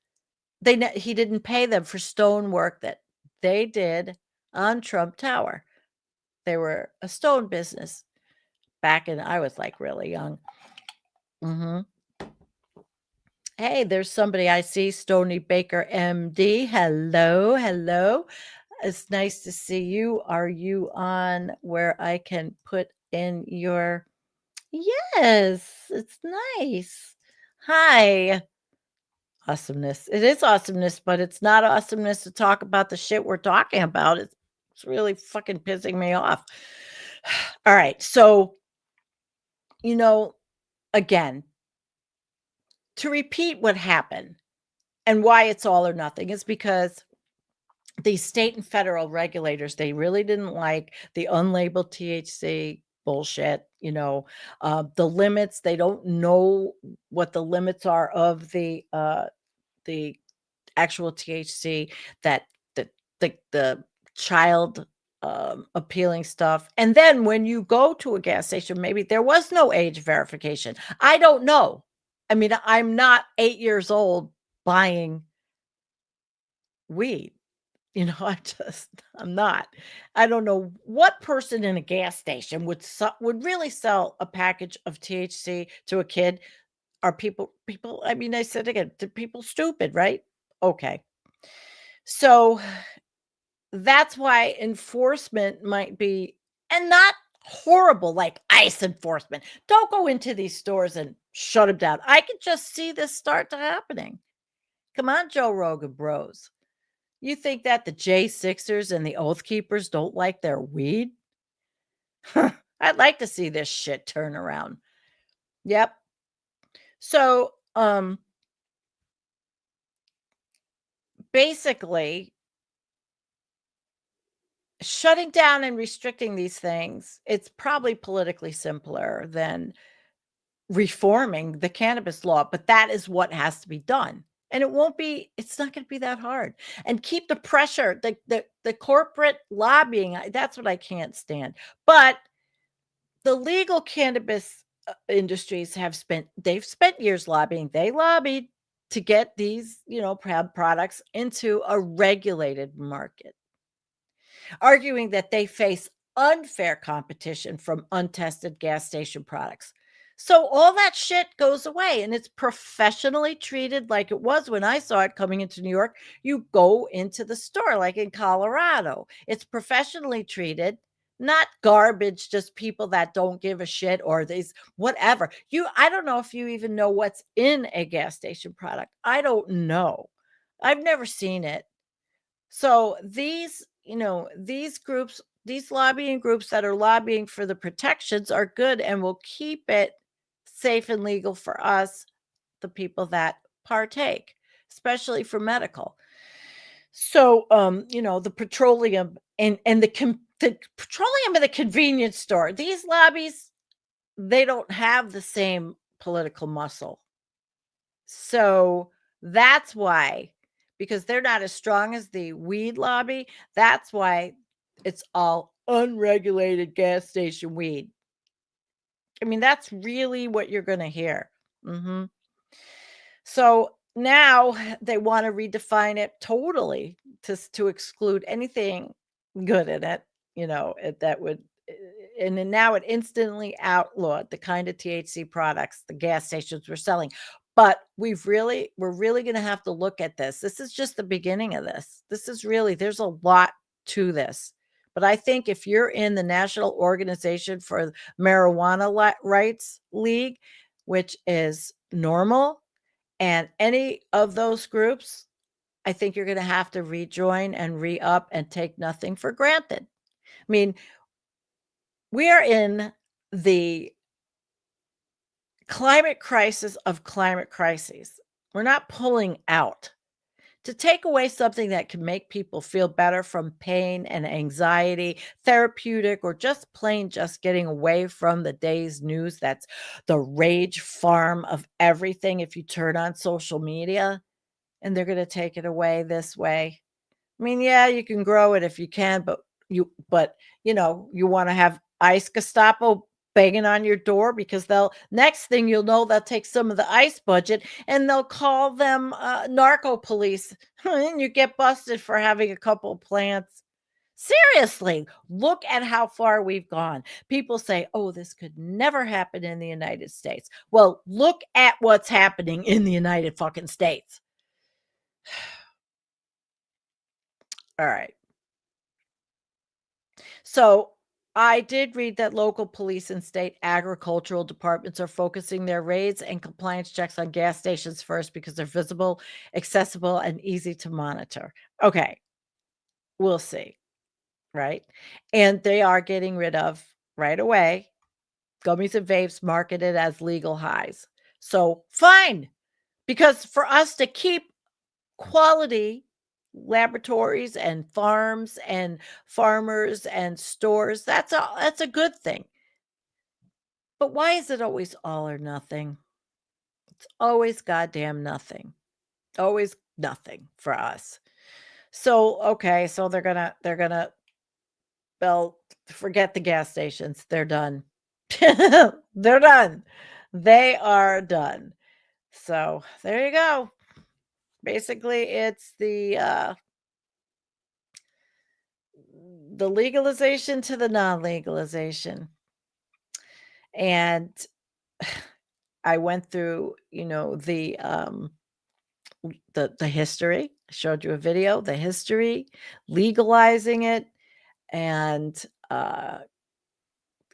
He didn't pay them for stone work that they did on Trump Tower. They were a stone business back in, I was like really young. Hey, there's somebody I see, Stony Baker MD. Hello, hello. It's nice to see you. Are you on where I can put in your... Yes, it's nice. Hi. Awesomeness. It is awesomeness, but it's not awesomeness to talk about the shit we're talking about. It's really fucking pissing me off. All right. So, again, to repeat what happened and why it's all or nothing is because the state and federal regulators, they really didn't like the unlabeled THC bullshit. The limits, they don't know what the limits are of the actual THC, that the child appealing stuff. And then when you go to a gas station, maybe there was no age verification. I don't know. I mean, I'm not 8 years old buying weed. I'm not. I don't know what person in a gas station would really sell a package of THC to a kid. Are people, I mean, I said again, they're people stupid, right? Okay. So that's why enforcement might be, and not horrible like ICE enforcement. Don't go into these stores and shut them down. I can just see this start to happening. Come on, Joe Rogan bros. You think that the J6ers and the Oath Keepers don't like their weed? I'd like to see this shit turn around. Yep. So, basically, shutting down and restricting these things, it's probably politically simpler than reforming the cannabis law, but that is what has to be done. And it's not going to be that hard. And keep the pressure, the corporate lobbying, that's what I can't stand. But the legal cannabis industries they've spent years lobbying. They lobbied to get these, products into a regulated market, arguing that they face unfair competition from untested gas station products. So all that shit goes away and it's professionally treated like it was when I saw it coming into New York. You go into the store like in Colorado. It's professionally treated, not garbage, just people that don't give a shit or these whatever. I don't know if you even know what's in a gas station product. I don't know. I've never seen it. So these groups, these lobbying groups that are lobbying for the protections are good and will keep it safe and legal for us, the people that partake, especially for medical. So, the petroleum and the petroleum in the convenience store, these lobbies, they don't have the same political muscle. So that's why, because they're not as strong as the weed lobby, that's why it's all unregulated gas station weed. I mean, that's really what you're going to hear. So now they want to redefine it totally to exclude anything good in it, that would, and then now it instantly outlawed the kind of THC products the gas stations were selling. But we're really going to have to look at this. This is just the beginning of this. There's a lot to this. But I think if you're in the National Organization for Marijuana Rights League, which is normal, and any of those groups, I think you're going to have to rejoin and re-up and take nothing for granted. I mean, we are in the climate crisis of climate crises. We're not pulling out. To take away something that can make people feel better from pain and anxiety, therapeutic, or just plain just getting away from the day's news that's the rage farm of everything if you turn on social media, and they're going to take it away this way. I mean, yeah, you can grow it if you can, but you want to have ICE Gestapo banging on your door because next thing you'll know, they'll take some of the ICE budget and they'll call them narco police and you get busted for having a couple plants. Seriously, look at how far we've gone. People say, oh, this could never happen in the United States. Well, look at what's happening in the United fucking States. All right. So I did read that local police and state agricultural departments are focusing their raids and compliance checks on gas stations first because they're visible, accessible, and easy to monitor. Okay, we'll see, right? And they are getting rid of, right away, gummies and vapes marketed as legal highs. So fine, because for us to keep quality laboratories and farms and farmers and stores, that's a good thing. But why is it always all or nothing? It's always goddamn nothing. Always nothing for us. So okay, so they'll forget the gas stations. They're done. They're done. They are done. So there you go. Basically, it's the the legalization to the non-legalization. And I went through, the history. I showed you a video, the history, legalizing it, and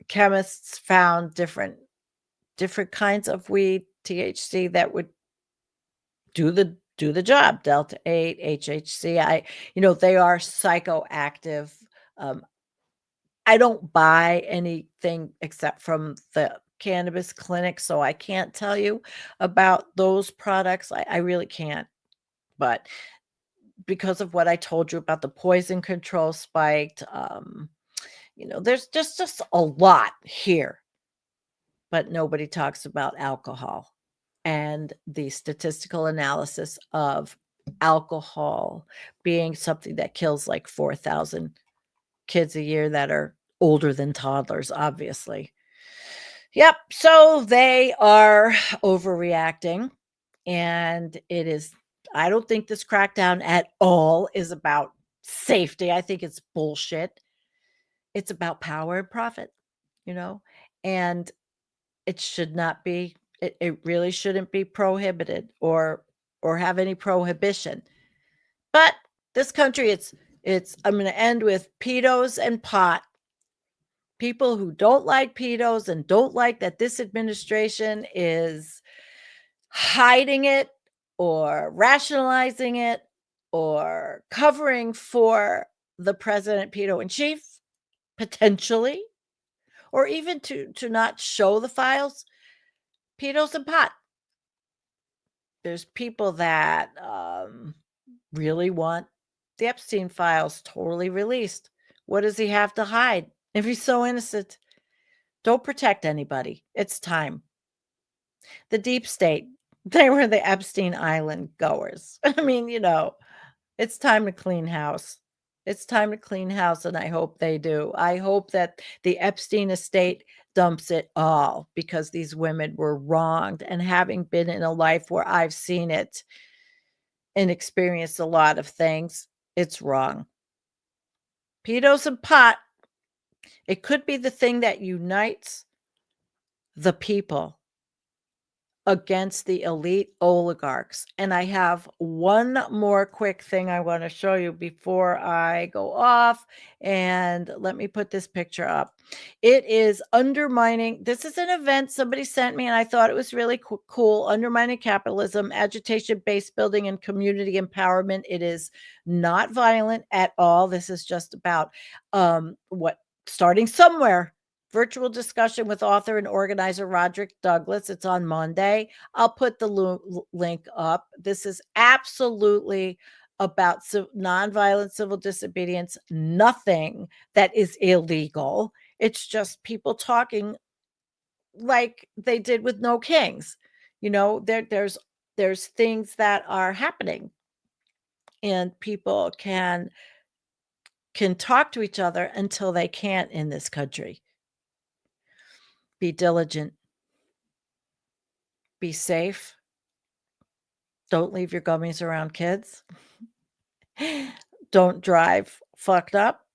chemists found different kinds of weed, THC, that would do the job. Delta 8, HHC. They are psychoactive. Um, I don't buy anything except from the cannabis clinic, so I can't tell you about those products. I really can't. But because of what I told you about the poison control spiked, there's just a lot here. But nobody talks about alcohol and the statistical analysis of alcohol being something that kills like 4,000 kids a year that are older than toddlers, obviously. Yep. So they are overreacting. And I don't think this crackdown at all is about safety. I think it's bullshit. It's about power and profit, and it should not be, it really shouldn't be prohibited or have any prohibition. But this country, I'm going to end with pedos and pot. People who don't like pedos and don't like that this administration is hiding it or rationalizing it or covering for the president pedo in chief, potentially, or even to not show the files, pedos and pot. There's people that really want the Epstein files totally released. What does he have to hide if he's so innocent? Don't protect anybody. It's time. The deep state, they were the Epstein Island goers. I mean, it's time to clean house. It's time to clean house, and I hope they do. I hope that the Epstein estate dumps it all, because these women were wronged. And having been in a life where I've seen it and experienced a lot of things, it's wrong. Pedos and pot, it could be the thing that unites the people against the elite oligarchs. And I have one more quick thing I want to show you before I go off. And let me put this picture up. It is undermining. This is an event somebody sent me, and I thought it was really cool. Undermining capitalism, agitation, base building, and community empowerment. It is not violent at all. This is just about starting somewhere. Virtual discussion with author and organizer Roderick Douglas. It's on Monday. I'll put the link up. This is absolutely about nonviolent civil disobedience. Nothing that is illegal. It's just people talking like they did with No Kings. There's things that are happening, and people can talk to each other until they can't in this country. Be diligent. Be safe. Don't leave your gummies around kids. Don't drive fucked up.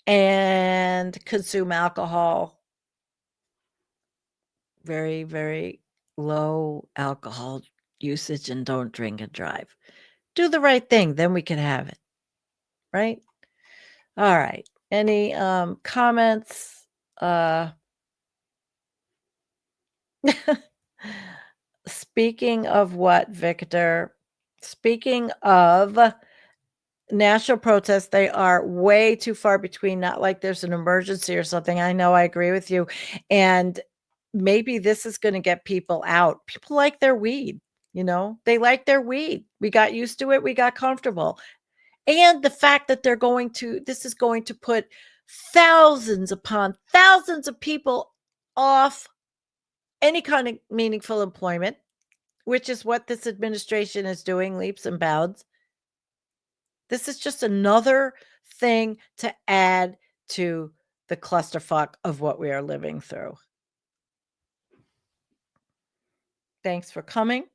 And consume alcohol. Very, very low alcohol usage, and don't drink and drive. Do the right thing, then we can have it. Right? All right. Any comments? Speaking of what, Victor? Speaking of national protests, they are way too far between. Not like there's an emergency or something. I know, I agree with you. And maybe this is going to get people out. People like their weed, they like their weed. We got used to it. We got comfortable. And the fact that this is going to put thousands upon thousands of people off any kind of meaningful employment, which is what this administration is doing, leaps and bounds. This is just another thing to add to the clusterfuck of what we are living through. Thanks for coming.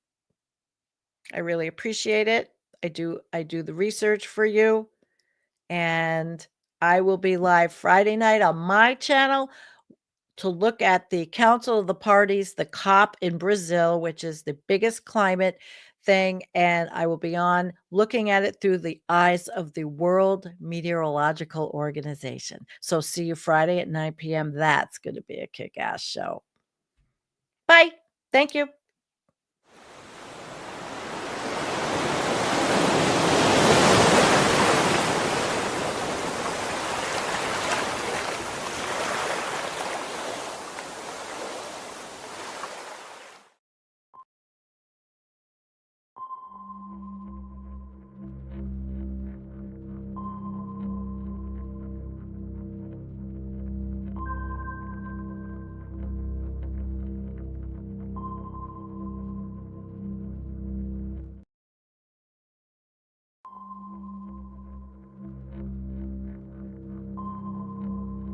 I really appreciate it. I do the research for you, and I will be live Friday night on my channel to look at the Council of the Parties, the COP in Brazil, which is the biggest climate thing. And I will be on looking at it through the eyes of the World Meteorological Organization. So see you Friday at 9 p.m. That's going to be a kick-ass show. Bye. Thank you.